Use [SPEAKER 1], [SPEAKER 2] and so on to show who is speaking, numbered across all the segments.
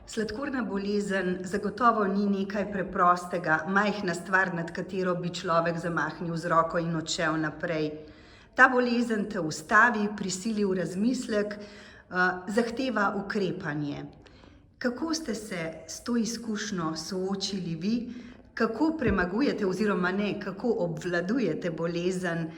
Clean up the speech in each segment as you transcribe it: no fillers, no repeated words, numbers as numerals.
[SPEAKER 1] Sladkorna bolezen zagotovo ni nekaj preprostega, majhna stvar, nad katero bi človek zamahnil z roko in odšel naprej. Ta bolezen te ustavi, prisili v razmislek, zahteva ukrepanje. Kako ste se s to izkušnjo soočili vi? Kako premagujete oziroma ne, kako obvladujete bolezen,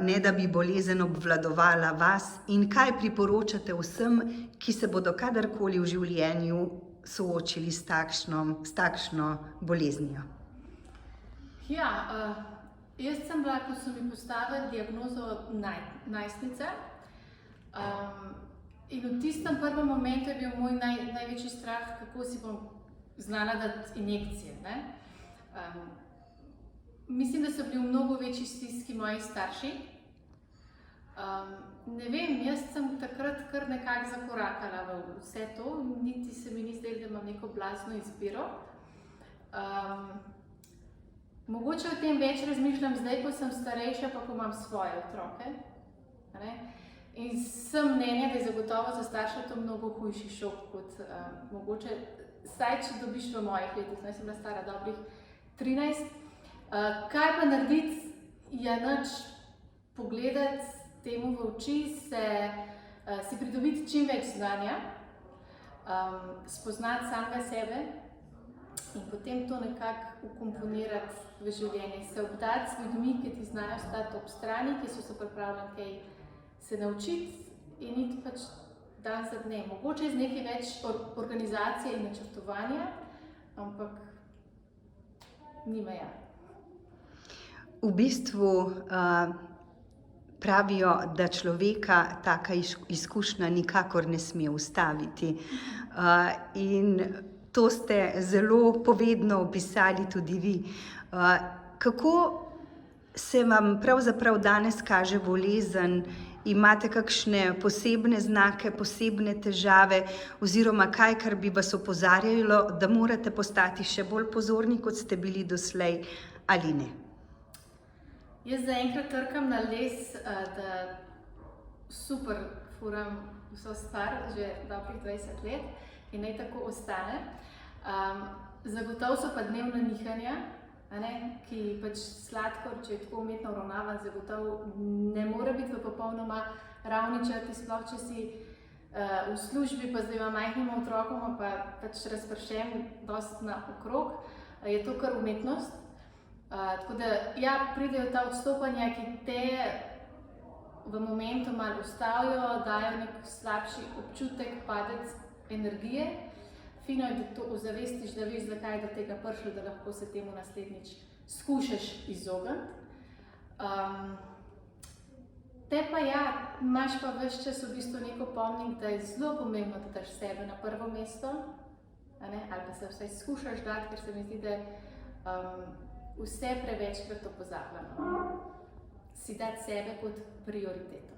[SPEAKER 1] ne da bi bolezen obvladovala vas, in kaj priporočate vsem, ki se bodo kadarkoli v življenju soočili s takšno boleznijo?
[SPEAKER 2] Ja, jaz sem bila, ko so mi postavili diagnozo najstnice, in v tistem prvem momentu je bil moj največji strah, kako si bom znala dati injekcije, ne. Mislim, da so bili v mnogo večji stiski moji starši. Ne vem, jaz sem takrat kar nekako zakorakala v vse to, niti se mi ni zdelo, da imam neko blazno izbiro. Mogoče o tem več razmišljam zdaj, ko sem starejša, pa ko imam svoje otroke. In sem mnenja, da je zagotovo za starše to mnogo hujši šok kot mogoče, saj če dobiš v mojih letih, sem bila stara dobrih 13. Kaj pa narediti, je nič pogledati temu v oči, si pridobiti čim več znanja, spoznati samega sebe in potem to nekako ukomponirati v življenje. Se obdati z ljudmi, ki ti znajo stati ob strani, ki so se pripravljeni kaj se naučiti in iti pač dan za dnem. Mogoče z nekaj več organizacije in načrtovanja, ampak ni meja.
[SPEAKER 1] V bistvu pravijo, da človeka taka izkušnja nikakor ne sme ustaviti. In to ste zelo povedno opisali tudi vi. Kako se vam pravzaprav danes kaže bolezen? Imate kakšne posebne znake, posebne težave oziroma kaj, kar bi vas opozarjalo, da morate postati še bolj pozorni, kot ste bili doslej, ali ne?
[SPEAKER 2] Jaz zaenkrat trkam na les, da super furam vso stvar, že dobrih 20 let in naj tako ostane. Zagotovo so pa dnevna nihanja, ki pač sladkor, če je tako umetno uravnavan, zagotovo ne more biti v popolnoma ravni črti, sploh če si v službi, pa zdaj imam majhnim otrokom, pa pač razpršen dosti naokrog, je to kar umetnost. Tako da, ja, pridejo ta odstopanja, ki te v momentu malo ustavijo, dajo nek slabši občutek, padec energije. Fino je, da to ozavestiš, da veš, zakaj je do tega prišlo, da lahko se temu naslednjič skušaš izogniti. Te pa ja, imaš pa ves čas v bistvu nek opomnik, da je zelo pomembno, da daš sebe na prvo mesto, ali pa se vsaj skušaš dati, ker se mi zdi, da vse prevečkrat to pozabljamo. Si dati sebe kot prioriteto.